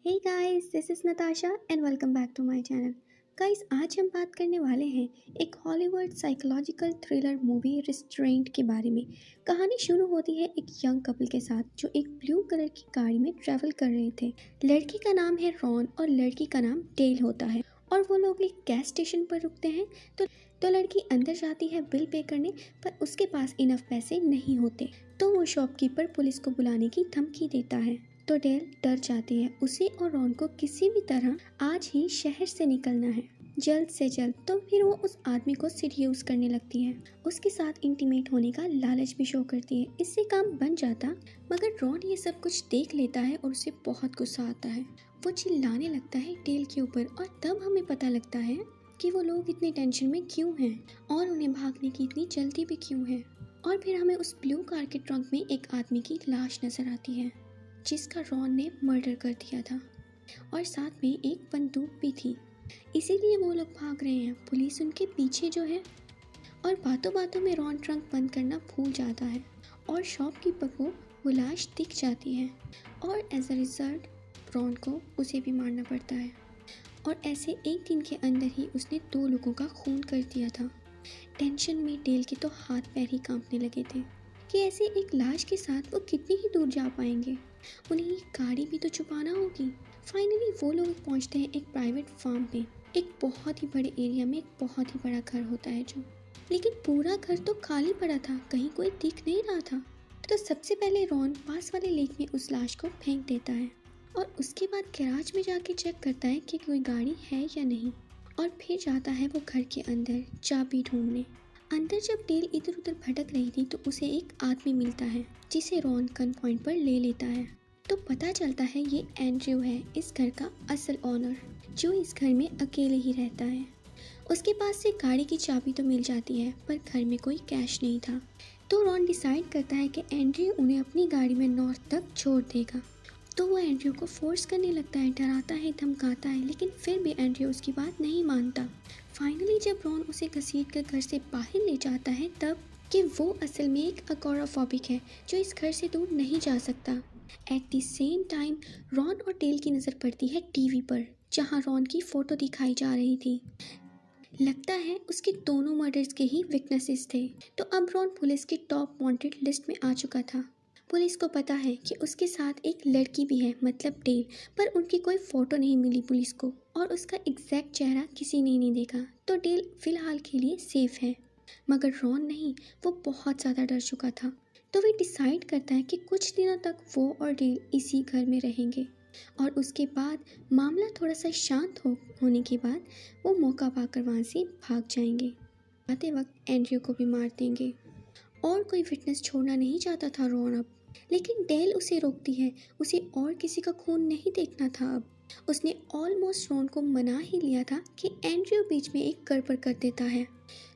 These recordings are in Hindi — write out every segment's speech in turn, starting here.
Hey guys, this is Natasha and welcome back to my channel. Guys, आज हम बात करने वाले हैं एक Hollywood psychological thriller movie restaurant के बारे में। कहानी शुरू होती है एक यंग कपल के साथ जो एक ब्लू कलर की गाड़ी में ट्रैवल कर रहे थे। लड़की का नाम है रॉन और लड़की का नाम डेल होता है और वो लोग एक गैस स्टेशन पर रुकते हैं। तो लड़की अंदर जाती है बिल पे करने, पर उसके पास इनफ पैसे नहीं होते। तो वो शॉपकीपर पुलिस को बुलाने की धमकी देता है। तो डेल डर जाती है। उसे और रॉन को किसी भी तरह आज ही शहर से निकलना है, जल्द से जल्द। तो फिर वो उस आदमी को सीड्यूस करने लगती है, उसके साथ इंटीमेट होने का लालच भी शो करती है। इससे काम बन जाता, मगर रॉन ये सब कुछ देख लेता है और उसे बहुत गुस्सा आता है। वो चिल्लाने लगता है डेल के ऊपर और तब हमें पता लगता है कि वो लोग इतने टेंशन में क्यों हैं और उन्हें भागने की इतनी जल्दी भी क्यों है। और फिर हमें उस ब्लू कार के ट्रंक में एक आदमी की लाश नजर आती है जिसका रॉन ने मर्डर कर दिया था और साथ में एक बंदूक भी थी। इसीलिए वो लोग भाग रहे हैं, पुलिस उनके पीछे जो है। और बातों बातों में रॉन ट्रंक बंद करना भूल जाता है और शॉपकीपर को वो लाश दिख जाती है और एज अ रिजल्ट रॉन को उसे भी मारना पड़ता है। और ऐसे एक दिन के अंदर ही उसने 2 लोगों का खून कर दिया था। टेंशन में डेल के तो हाथ पैर ही कांपने लगे थे कि ऐसे एक लाश के साथ वो कितनी ही दूर जा पाएंगे। उन्हें ये गाड़ी भी तो छुपाना होगी। फाइनली वो लोग पहुंचते हैं एक प्राइवेट फार्म पे। एक बहुत ही बड़े एरिया में एक बहुत ही बड़ा घर होता है जो, लेकिन पूरा घर तो खाली पड़ा था, कहीं कोई दिख नहीं रहा था। तो सबसे पहले रॉन पास वाले लेक में उस लाश को फेंक देता है और उसके बाद गैराज में जाके चेक करता है कि कोई गाड़ी है या नहीं। और फिर जाता है वो घर के अंदर चाबी ढूंढने। अंदर जब डेल इधर उधर भटक रही थी तो उसे एक आदमी मिलता है जिसे रॉन गन पॉइंट पर ले लेता है। तो पता चलता है ये एंड्रयू है, इस घर का असल ओनर, जो इस घर में अकेले ही रहता है। उसके पास से गाड़ी की चाबी तो मिल जाती है पर घर में कोई कैश नहीं था। तो रॉन डिसाइड करता है कि एंड्रयू उन्हें अपनी गाड़ी में नॉर्थ तक छोड़ देगा। तो वो एंड्रयू को फोर्स करने लगता है, डराता है, धमकाता है, लेकिन फिर भी एंड्रयू उसकी बात नहीं मानता। फाइनली जब रॉन उसे घसीट कर घर से बाहर ले जाता है तब कि वो असल में एक अगोराफोबिक है जो इस घर से दूर नहीं जा सकता। At the same time Ron और डेल की नज़र पड़ती है टीवी पर, जहाँ रॉन की फ़ोटो दिखाई जा रही थी। लगता है उसके दोनों मर्डर्स के ही विटनेसेस थे। तो अब रॉन पुलिस की टॉप वांटेड लिस्ट में आ चुका था। पुलिस को पता है कि उसके साथ एक लड़की भी है, मतलब डेल, पर उनकी कोई फ़ोटो नहीं मिली पुलिस को और उसका एग्जैक्ट चेहरा किसी ने नहीं देखा। तो डेल फ़िलहाल के लिए सेफ है, मगर रॉन नहीं, वो बहुत ज़्यादा डर चुका था। तो वे डिसाइड करता है कि कुछ दिनों तक वो और डेल इसी घर में रहेंगे और उसके बाद मामला थोड़ा सा शांत होने के बाद वो मौका पाकर वहाँ से भाग जाएंगे। आते वक्त एंड्रयू को भी मार देंगे और कोई विटनेस छोड़ना नहीं चाहता था रॉन अब, लेकिन डेल उसे रोकती है। उसे और किसी का खून नहीं देखना था अब। उसने ऑलमोस्ट रॉन को मना ही लिया था कि एंड्रयू बीच में एक गड़बड़ कर देता है।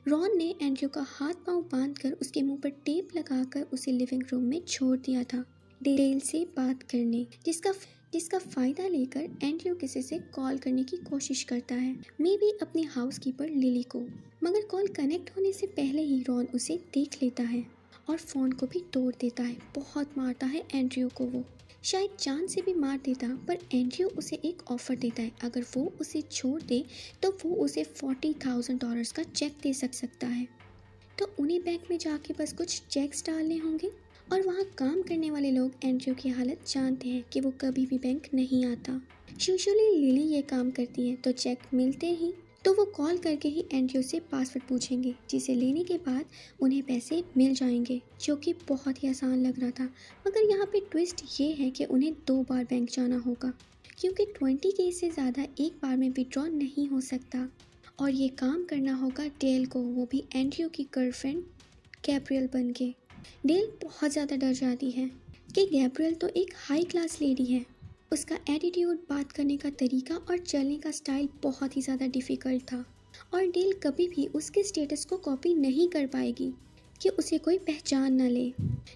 रॉन ने एंड्रयू का हाथ पांव बांधकर उसके मुंह पर टेप लगाकर उसे लिविंग रूम में छोड़ दिया था डेल से बात करने, जिसका फ़ायदा लेकर एंड्रयू किसी से कॉल करने की कोशिश करता है, मे बी अपनी हाउसकीपर लिली को। मगर कॉल कनेक्ट होने से पहले ही रॉन उसे देख लेता है और फ़ोन को भी तोड़ देता है। बहुत मारता है एंड्रयू को, वो शायद जान से भी मार देता, पर एंड्रयू उसे एक ऑफ़र देता है, अगर वो उसे छोड़ दे तो वो उसे $40,000 का चेक दे सकता है। तो उन्हें बैंक में जाके बस कुछ चेक्स डालने होंगे और वहाँ काम करने वाले लोग एंड्रयू की हालत जानते हैं कि वो कभी भी बैंक नहीं आता। यूजुअली लिली ये काम करती है, तो चेक मिलते ही तो वो कॉल करके ही एंड्रयू से पासवर्ड पूछेंगे, जिसे लेने के बाद उन्हें पैसे मिल जाएंगे, जो कि बहुत ही आसान लग रहा था। मगर यहाँ पे ट्विस्ट ये है कि उन्हें 2 बार बैंक जाना होगा, क्योंकि 20K से ज़्यादा एक बार में विड्रॉ नहीं हो सकता। और ये काम करना होगा डेल को, वो भी एंड्रयू की गर्लफ्रेंड गैब्रियल बन के। डेल बहुत ज़्यादा डर जाती है कि गैब्रियल तो एक हाई क्लास लेडी है। उसका एटीट्यूड, बात करने का तरीका और चलने का स्टाइल बहुत ही ज़्यादा डिफ़िकल्ट था और डेल कभी भी उसके स्टेटस को कॉपी नहीं कर पाएगी कि उसे कोई पहचान न ले।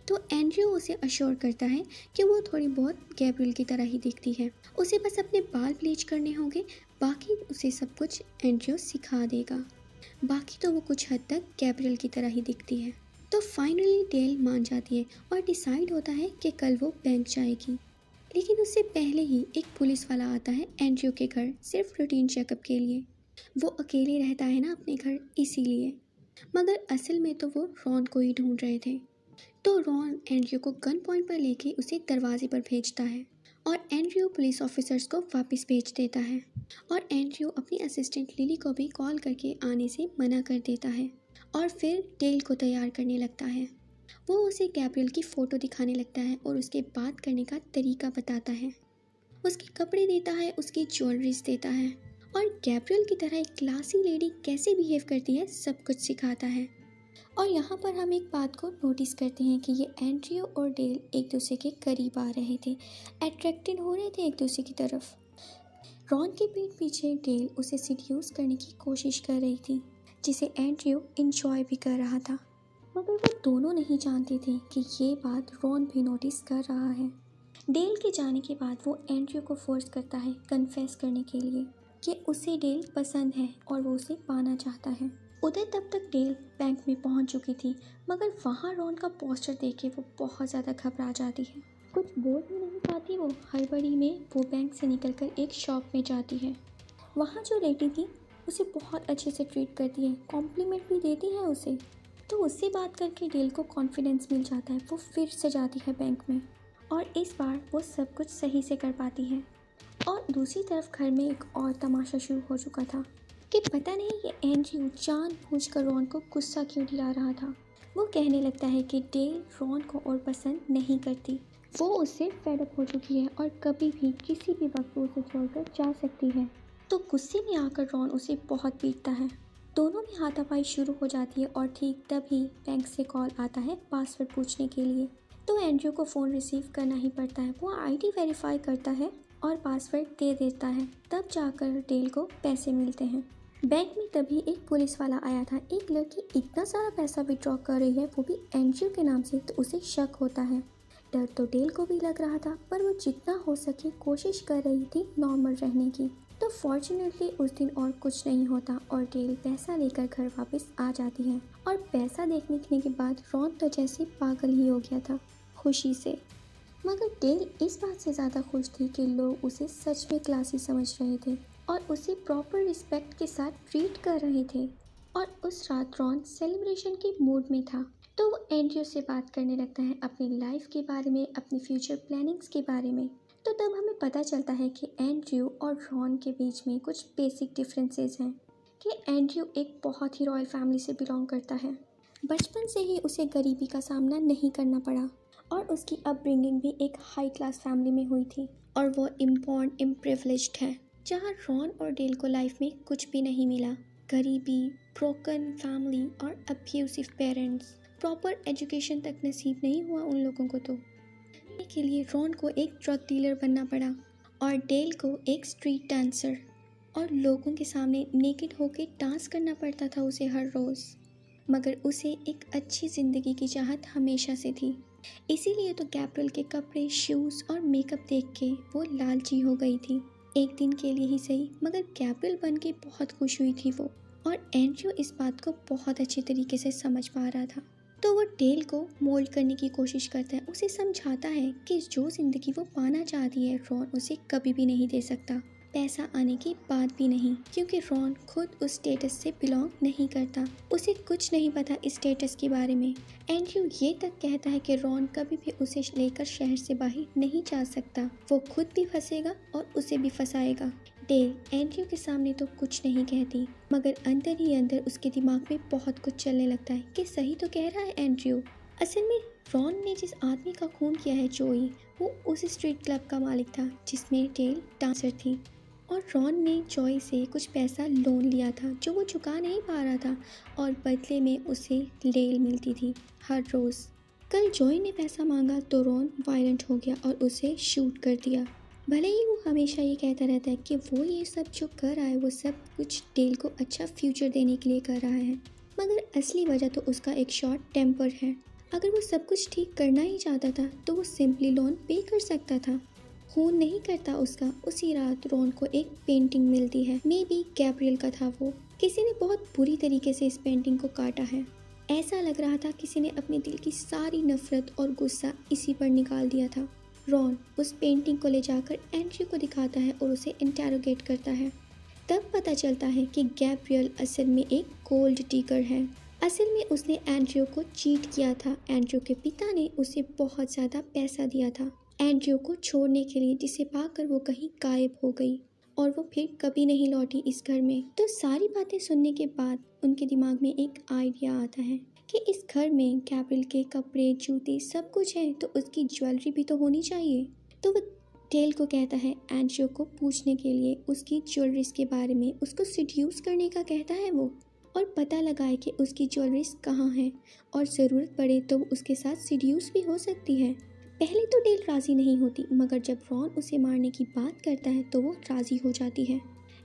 तो एंड्रयू उसे अश्योर करता है कि वो थोड़ी बहुत गैब्रियल की तरह ही दिखती है, उसे बस अपने बाल ब्लीच करने होंगे, बाकी उसे सब कुछ एंड्रयू सिखा देगा। बाकी तो वो कुछ हद तक गैब्रियल की तरह ही दिखती है। तो फाइनली डेल मान जाती है और डिसाइड होता है कि कल वो बैंक जाएगी। लेकिन उससे पहले ही एक पुलिस वाला आता है एंड्रयू के घर सिर्फ रूटीन चेकअप के लिए। वो अकेले रहता है ना अपने घर, इसीलिए। मगर असल में तो वो रॉन को ही ढूंढ रहे थे। तो रॉन एंड्रयू को गन पॉइंट पर लेके उसे दरवाजे पर भेजता है और एंड्रयू पुलिस ऑफिसर्स को वापस भेज देता है। और एंड्रयू अपनी असिस्टेंट लिली को भी कॉल करके आने से मना कर देता है और फिर डेल को तैयार करने लगता है। वो उसे गैब्रियल की फ़ोटो दिखाने लगता है और उसके बात करने का तरीका बताता है। उसके कपड़े देता है, उसकी ज्वेलरीज देता है और गैब्रियल की तरह एक क्लासी लेडी कैसे बिहेव करती है सब कुछ सिखाता है। और यहाँ पर हम एक बात को नोटिस करते हैं कि ये एंड्रयू और डेल एक दूसरे के करीब आ रहे थे, अट्रैक्टेड हो रहे थे एक दूसरे की तरफ। रॉन के पीठ पीछे डेल उसे सिड्यूस करने की कोशिश कर रही थी, जिसे एंड्रयू इंजॉय भी कर रहा था। मगर वो दोनों नहीं जानते थे कि ये बात रॉन भी नोटिस कर रहा है। डेल के जाने के बाद वो एंड्रयू को फोर्स करता है कन्फेस करने के लिए कि उसे डेल पसंद है और वो उसे पाना चाहता है। उधर तब तक डेल बैंक में पहुंच चुकी थी, मगर वहाँ रॉन का पोस्टर देख के वो बहुत ज़्यादा घबरा जाती है। कुछ बोल भी नहीं पाती वो, हड़बड़ी में वो बैंक से निकलकर एक शॉप में जाती है। वहाँ जो लेडी थी उसे बहुत अच्छे से ट्रीट करती है, कॉम्प्लीमेंट भी देती है उसे। तो उससे बात करके डेल को कॉन्फिडेंस मिल जाता है। वो फिर से जाती है बैंक में और इस बार वो सब कुछ सही से कर पाती है। और दूसरी तरफ घर में एक और तमाशा शुरू हो चुका था कि पता नहीं ये एंड्रयू जानबूझकर रॉन को गुस्सा क्यों दिला रहा था। वो कहने लगता है कि डेल रॉन को और पसंद नहीं करती, वो उससे फेड अप हो चुकी है और कभी भी किसी भी वक्त वो उसे छोड़कर जा सकती है। तो गुस्से में आकर रॉन उसे बहुत पीटता है। दोनों में हाथापाई शुरू हो जाती है और ठीक तभी बैंक से कॉल आता है पासवर्ड पूछने के लिए। तो एंड्रयू को फ़ोन रिसीव करना ही पड़ता है। वो आईडी वेरीफाई करता है और पासवर्ड दे देता है, तब जाकर डेल को पैसे मिलते हैं। बैंक में तभी एक पुलिस वाला आया था। एक लड़की इतना सारा पैसा विड्रॉ कर रही है, वो भी एंड्रयू के नाम से, तो उसे शक होता है। डर तो डेल को भी लग रहा था, पर वो जितना हो सके कोशिश कर रही थी नॉर्मल रहने की। तो फॉर्चुनेटली उस दिन और कुछ नहीं होता और डेल पैसा लेकर घर वापस आ जाती है। और पैसा देखने के बाद रॉन तो जैसे पागल ही हो गया था खुशी से। मगर डेल इस बात से ज़्यादा खुश थी कि लोग उसे सच में क्लासी समझ रहे थे और उसे प्रॉपर रिस्पेक्ट के साथ ट्रीट कर रहे थे। और उस रात रॉन सेलिब्रेशन के मूड में था, तो वो एंड्रयू से बात करने लगता है अपनी लाइफ के बारे में, अपनी फ्यूचर प्लानिंग्स के बारे में। तो तब हमें पता चलता है कि एंड्रयू और रॉन के बीच में कुछ बेसिक डिफरेंसेस हैं कि एंड्रयू एक बहुत ही रॉयल फैमिली से बिलोंग करता है। बचपन से ही उसे गरीबी का सामना नहीं करना पड़ा और उसकी अपब्रिंगिंग भी एक हाई क्लास फैमिली में हुई थी और वो इम्बॉर्न इम्प्रिविलेज्ड है, जहाँ रॉन और डेल को लाइफ में कुछ भी नहीं मिला। गरीबी, ब्रोकन फैमिली और अब्यूसिव पेरेंट्स, प्रॉपर एजुकेशन तक नसीब नहीं हुआ उन लोगों को। तो के लिए रॉन को एक ड्रग डीलर बनना पड़ा और डेल को एक स्ट्रीट डांसर, और लोगों के सामने नेकेड होकर डांस करना पड़ता था उसे हर रोज़। मगर उसे एक अच्छी ज़िंदगी की चाहत हमेशा से थी, इसीलिए तो गैब्रियल के कपड़े, शूज़ और मेकअप देख के वो लालची हो गई थी। एक दिन के लिए ही सही, मगर गैब्रियल बन के बहुत खुश हुई थी वो। और एंड्रयू इस बात को बहुत अच्छे तरीके से समझ पा रहा था, तो वो डेल को मोल्ड करने की कोशिश करता है। उसे समझाता है कि जो ज़िंदगी वो पाना चाहती है रॉन उसे कभी भी नहीं दे सकता, पैसा आने के बाद भी नहीं, क्योंकि रॉन खुद उस स्टेटस से बिलोंग नहीं करता। उसे कुछ नहीं पता इस स्टेटस के बारे में। एंड्रयू ये तक कहता है कि रॉन कभी भी उसे लेकर शहर से बाहर नहीं जा सकता, वो खुद भी फंसेगा और उसे भी फंसाएगा। डेल एंड्रयू के सामने तो कुछ नहीं कहती, मगर अंदर ही अंदर उसके दिमाग में बहुत कुछ चलने लगता है कि सही तो कह रहा है एंड्रयू। असल में रॉन ने जिस आदमी का खून किया है, जोई, वो उस स्ट्रीट क्लब का मालिक था जिसमें डेल डांसर थी। और रॉन ने जॉय से कुछ पैसा लोन लिया था जो वो चुका नहीं पा रहा था, और बदले में उसे डेल मिलती थी हर रोज़। कल जॉय ने पैसा मांगा तो रॉन वायलेंट हो गया और उसे शूट कर दिया। भले ही वो हमेशा ये कहता रहता है कि वो ये सब जो कर रहा है वो सब कुछ डेल को अच्छा फ्यूचर देने के लिए कर रहा है, मगर असली वजह तो उसका एक शॉर्ट टेम्पर है। अगर वो सब कुछ ठीक करना ही चाहता था तो वो सिंपली लोन पे कर सकता था। खून नहीं करता उसका। उसी रात रॉन को एक पेंटिंग मिलती है, मे बी गैब्रियल का था वो। किसी ने बहुत बुरी तरीके से इस पेंटिंग को काटा है। ऐसा लग रहा था किसी ने अपने दिल की सारी नफरत और गुस्सा इसी पर निकाल दिया था। रॉन उस पेंटिंग को ले जाकर एंड्रयू को दिखाता है और उसे इंटेरोगेट करता है। तब पता चलता है कि गैब्रियल असल में एक गोल्ड डिगर है। असल में उसने एंड्रयू को चीट किया था। एंड्रयू के पिता ने उसे बहुत ज़्यादा पैसा दिया था एंड्रयू को छोड़ने के लिए, जिसे पाकर वो कहीं गायब हो गई और वो फिर कभी नहीं लौटी इस घर में। तो सारी बातें सुनने के बाद उनके दिमाग में एक आइडिया आता है कि इस घर में गैब्रियल के कपड़े, जूते सब कुछ है, तो उसकी ज्वेलरी भी तो होनी चाहिए। तो वो डेल को कहता है एंड्रयू को पूछने के लिए उसकी ज्वेलरीज के बारे में, उसको सिड्यूस करने का कहता है वो, और पता लगाए कि उसकी ज्वेलरीज कहाँ है और ज़रूरत पड़े तो उसके साथ सिड्यूस भी हो सकती है। पहले तो डेल राज़ी नहीं होती, मगर जब रॉन उसे मारने की बात करता है तो वो राज़ी हो जाती है।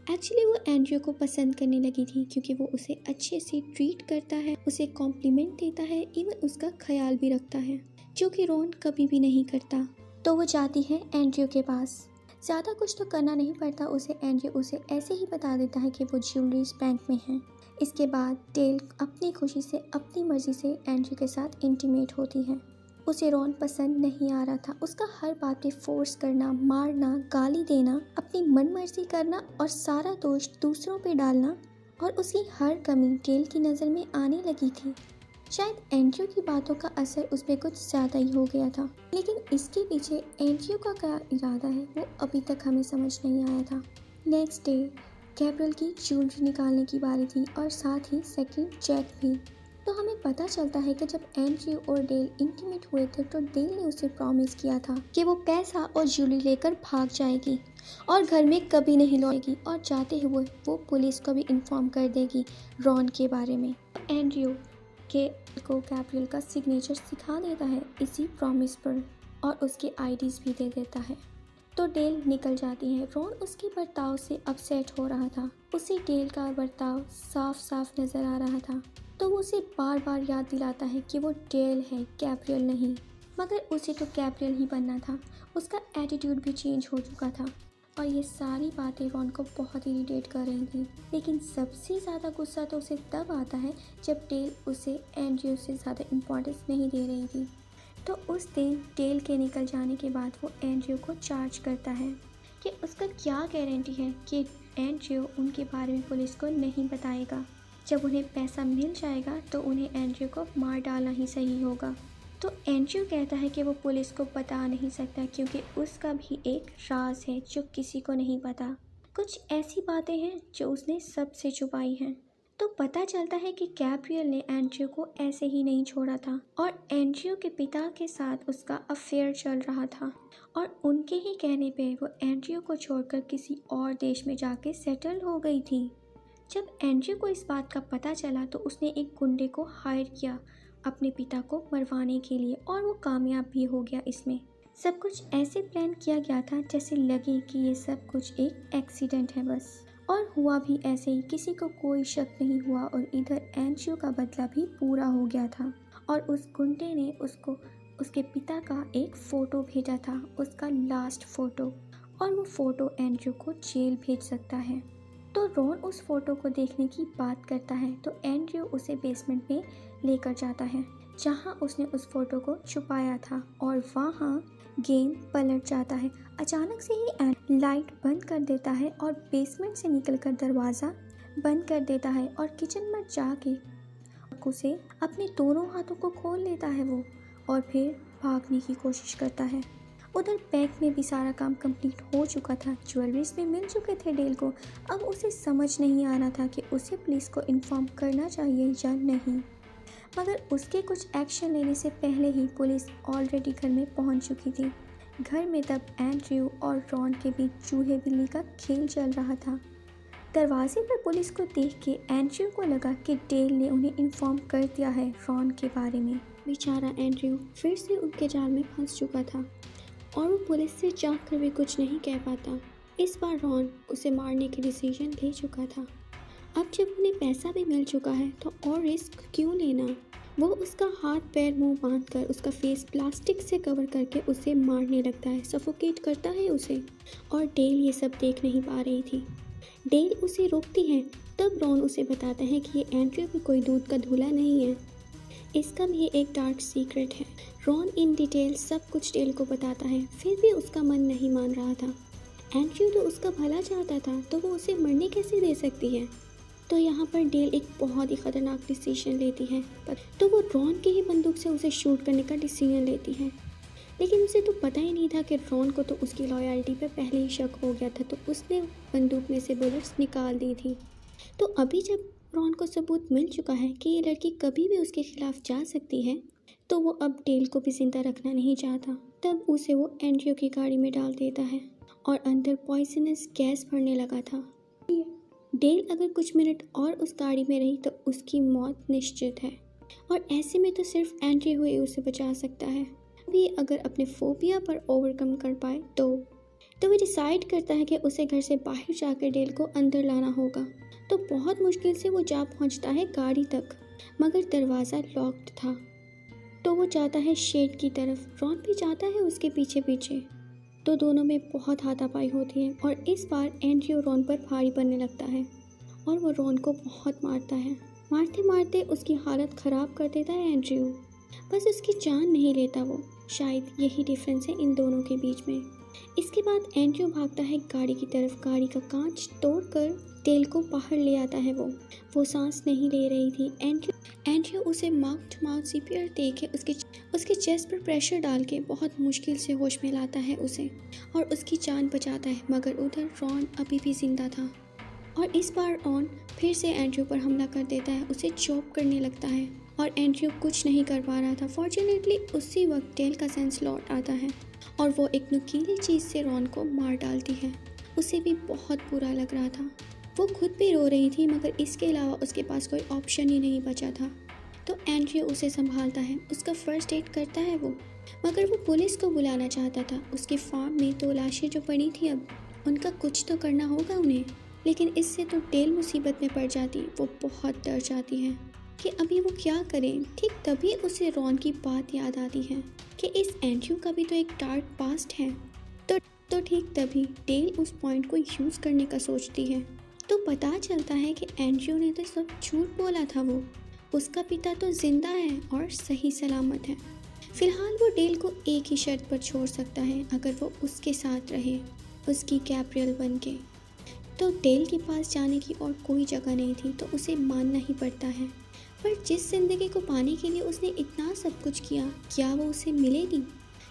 एक्चुअली वो एंड्रयू को पसंद करने लगी थी क्योंकि वो उसे अच्छे से ट्रीट करता है, उसे कॉम्प्लीमेंट देता है, इवन उसका ख्याल भी रखता है, जो कि रॉन कभी भी नहीं करता। तो वो जाती है एंड्रयू के पास। ज़्यादा कुछ तो करना नहीं पड़ता उसे, एंड्रयू उसे ऐसे ही बता देता है कि वो ज्वेलरीज बैंक में है। इसके बाद डेल अपनी खुशी से, अपनी मर्ज़ी से एंड्रयू के साथ इंटीमेट होती है। उसे रॉन पसंद नहीं आ रहा था। उसका हर बात पे फोर्स करना, मारना, गाली देना, अपनी मनमर्जी करना और सारा दोष दूसरों पे डालना, और उसकी हर कमी डेल की नज़र में आने लगी थी। शायद एंड्रयू की बातों का असर उस पर कुछ ज़्यादा ही हो गया था, लेकिन इसके पीछे एंड्रयू का क्या इरादा है वो अभी तक हमें समझ नहीं आया था। नेक्स्ट डे गैब्रियल की ज्वेलरी निकालने की बारी थी और साथ ही सेकंड चेक भी। तो हमें पता चलता है कि जब एंड्रयू और डेल इंटीमेट हुए थे तो डेल ने उसे प्रॉमिस किया था कि वो पैसा और ज्वेलरी लेकर भाग जाएगी और घर में कभी नहीं लौटेगी, और जाते हुए वो पुलिस को भी इन्फॉर्म कर देगी रॉन के बारे में। एंड्रयू के को गैब्रियल का सिग्नेचर सिखा देता है इसी प्रॉमिस पर और उसके आईडीज भी दे देता है। तो डेल निकल जाती है। रॉन उसके बर्ताव से अपसेट हो रहा था। उसे डेल का बर्ताव साफ साफ नज़र आ रहा था, तो वो उसे बार बार याद दिलाता है कि वो डेल है, गैब्रियल नहीं। मगर उसे तो गैब्रियल ही बनना था। उसका एटीट्यूड भी चेंज हो चुका था और ये सारी बातें रॉन को बहुत इरिटेट कर रही थी। लेकिन सबसे ज़्यादा गुस्सा तो उसे तब आता है जब डेल उसे एंड्रयू से ज़्यादा इम्पोर्टेंस नहीं दे रही थी। तो उस दिन डेल के निकल जाने के बाद वो एंड्रयू को चार्ज करता है कि उसका क्या गारंटी है कि एंड्रयू उनके बारे में पुलिस को नहीं बताएगा। जब उन्हें पैसा मिल जाएगा तो उन्हें एंड्रयू को मार डालना ही सही होगा। तो एंड्रयू कहता है कि वो पुलिस को बता नहीं सकता क्योंकि उसका भी एक राज है जो किसी को नहीं पता। कुछ ऐसी बातें हैं जो उसने सबसे छुपाई हैं। तो पता चलता है कि गैब्रियल ने एंड्रयू को ऐसे ही नहीं छोड़ा था और एंड्रयू के पिता के साथ उसका अफेयर चल रहा था और उनके ही कहने पे वो एंड्रयू को छोड़कर किसी और देश में जाके सेटल हो गई थी। जब एंड्रयू को इस बात का पता चला तो उसने एक गुंडे को हायर किया अपने पिता को मरवाने के लिए और वो कामयाब भी हो गया। इसमें सब कुछ ऐसे प्लान किया गया था जैसे लगे कि ये सब कुछ एक एक्सीडेंट है बस, और हुआ भी ऐसे ही। किसी को कोई शक नहीं हुआ और इधर एंड्रयू का बदला भी पूरा हो गया था और उस गुंडे ने उसको उसके पिता का एक फ़ोटो भेजा था, उसका लास्ट फ़ोटो, और वो फ़ोटो एंड्रयू को जेल भेज सकता है। तो रॉन उस फ़ोटो को देखने की बात करता है तो एंड्रयू उसे बेसमेंट में लेकर जाता है जहां उसने उस फ़ोटो को छुपाया था, और वहां गेम पलट जाता है। अचानक से ही लाइट बंद कर देता है और बेसमेंट से निकलकर दरवाज़ा बंद कर देता है और किचन में जाके उसे अपने दोनों हाथों को खोल लेता है वो, और फिर भागने की कोशिश करता है। उधर बैंक में भी सारा काम कंप्लीट हो चुका था, ज्वेलरीज में मिल चुके थे डेल को। अब उसे समझ नहीं आ रहा था कि उसे पुलिस को इन्फॉर्म करना चाहिए या नहीं, मगर उसके कुछ एक्शन लेने से पहले ही पुलिस ऑलरेडी घर में पहुंच चुकी थी। घर में तब एंड्रयू और रॉन के बीच चूहे बिल्ली का खेल चल रहा था। दरवाजे पर पुलिस को देख के एंड्रयू को लगा कि डेल ने उन्हें इन्फॉर्म कर दिया है रॉन के बारे में। बेचारा एंड्रयू फिर से उनके जाल में फंस चुका था और वो पुलिस से चाह कर भी कुछ नहीं कह पाता। इस बार रॉन उसे मारने की डिसीजन ले चुका था। अब जब उन्हें पैसा भी मिल चुका है तो और रिस्क क्यों लेना। वो उसका हाथ पैर मुंह बांधकर उसका फेस प्लास्टिक से कवर करके उसे मारने लगता है, सफोकेट करता है उसे, और डेल ये सब देख नहीं पा रही थी। डेल उसे रोकती है। तब रॉन उसे बताता है कि ये एंड्रयू भी कोई दूध का धूला नहीं है। इसका भी एक डार्क सीक्रेट है। रॉन इन डिटेल सब कुछ डेल को बताता है, फिर भी उसका मन नहीं मान रहा था। एंड्रयू तो उसका भला चाहता था, तो वो उसे मरने कैसे दे सकती है। तो यहाँ पर डेल एक बहुत ही खतरनाक डिसीजन लेती है, तो वो रॉन की ही बंदूक से उसे शूट करने का डिसीजन लेती है। लेकिन उसे तो पता ही नहीं था कि रॉन को तो उसकी लॉयल्टी पे पहले ही शक हो गया था, तो उसने बंदूक में से बुलेट्स निकाल दी थी। तो अभी जब रॉन को सबूत मिल चुका है कि ये लड़की कभी भी उसके खिलाफ जा सकती है, तो वो अब डेल को भी जिंदा रखना नहीं चाहता। तब उसे वो एंड्रयू की गाड़ी में डाल देता है और अंदर पॉइजनस गैस भरने लगा था। डेल अगर कुछ मिनट और उस गाड़ी में रही तो उसकी मौत निश्चित है, और ऐसे में तो सिर्फ एंड्रयू ही उसे बचा सकता है। भी अगर अपने फोबिया पर ओवरकम कर पाए तो वो डिसाइड करता है कि उसे घर से बाहर जाकर डेल को अंदर लाना होगा। तो बहुत मुश्किल से वो जा पहुंचता है गाड़ी तक, मगर दरवाज़ा लॉक्ड था। तो वो जाता है शेड की तरफ, रॉन भी जाता है उसके पीछे पीछे। तो दोनों में बहुत हाथापाई होती है और इस बार एंड्रयू रॉन पर भारी पड़ने लगता है और वो रॉन को बहुत मारता है। मारते मारते उसकी हालत ख़राब कर देता है एंड्रयू, बस उसकी जान नहीं लेता वो। शायद यही डिफरेंस है इन दोनों के बीच में। इसके बाद एंड्रयू भागता है गाड़ी की तरफ, गाड़ी का कांच तोड़कर डेल को बाहर ले आता है। वो सांस नहीं ले रही थी। एंड्रयू उसे माउथ टू माउथ सीपीआर दे के उसके चेस्ट पर प्रेशर डाल के बहुत मुश्किल से होश में लाता है उसे और उसकी जान बचाता है, मगर उधर रॉन अभी भी जिंदा था। और इस बार रॉन फिर से एंड्रयू पर हमला कर देता है, उसे चॉप करने लगता है और एंड्रयू कुछ नहीं कर पा रहा था। फॉर्चुनेटली उसी वक्त डेल का सेंस लौट आता है और वो एक नुकीली चीज़ से रॉन को मार डालती है। उसे भी बहुत बुरा लग रहा था, वो खुद भी रो रही थी, मगर इसके अलावा उसके पास कोई ऑप्शन ही नहीं बचा था। तो एंड्रयू उसे संभालता है, उसका फर्स्ट एड करता है वो, मगर वो पुलिस को बुलाना चाहता था। उसके फार्म में 2 लाशें जो पड़ी थी, अब उनका कुछ तो करना होगा उन्हें। लेकिन इससे तो डेल मुसीबत में पड़ जाती, वो बहुत डर जाती है कि अभी वो क्या करें। ठीक तभी उसे रॉन की बात याद आती है कि इस एंड्रयू का भी तो एक डार्क पास्ट है। तो ठीक तभी डेल उस पॉइंट को यूज़ करने का सोचती है। तो पता चलता है कि एंड्रयू ने तो सब झूठ बोला था, वो उसका पिता तो जिंदा है और सही सलामत है। फिलहाल वो डेल को एक ही शर्त पर छोड़ सकता है, अगर वो उसके साथ रहे, उसकी गैब्रियल बन के। तो डेल के पास जाने की और कोई जगह नहीं थी, तो उसे मानना ही पड़ता है। पर जिस जिंदगी को पाने के लिए उसने इतना सब कुछ किया, क्या वो उसे मिलेगी?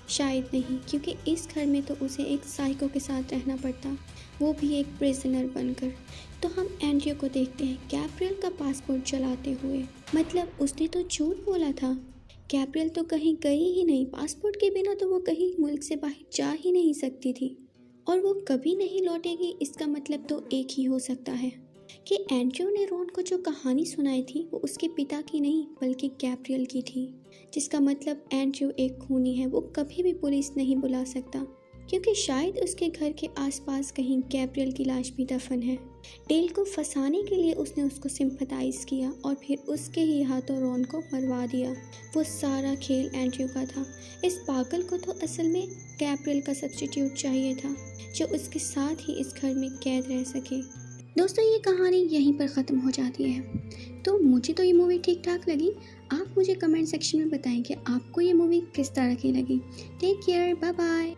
शायद नहीं, क्योंकि इस घर में तो उसे एक साइको के साथ रहना पड़ता, वो भी एक प्रिजनर बनकर। तो हम एंड्रयू को देखते हैं गैब्रियल का पासपोर्ट चलाते हुए। मतलब उसने तो झूठ बोला था, गैब्रियल तो कहीं गई ही नहीं, पासपोर्ट के बिना तो वो कहीं मुल्क से बाहर जा ही नहीं सकती थी और वो कभी नहीं लौटेगी। इसका मतलब तो एक ही हो सकता है कि एंड्रयू ने रॉन को जो कहानी सुनाई थी वो उसके पिता की नहीं बल्कि गैब्रियल की थी, जिसका मतलब एंड्रयू एक खूनी है। वो कभी भी पुलिस नहीं बुला सकता, क्योंकि शायद उसके घर के आसपास कहीं गैब्रियल की लाश भी दफन है। डेल को फंसाने के लिए उसने उसको सिंपथाइज किया और फिर उसके ही हाथों रॉन को मरवा दिया। वो सारा खेल एंड्रयू का था। इस पागल को तो असल में गैब्रियल का सब्स्टिट्यूट चाहिए था, जो उसके साथ ही इस घर में कैद रह सके। दोस्तों, ये कहानी यहीं पर ख़त्म हो जाती है। तो मुझे तो ये मूवी ठीक ठाक लगी। आप मुझे कमेंट सेक्शन में बताएं कि आपको ये मूवी किस तरह की लगी। Take care, bye bye.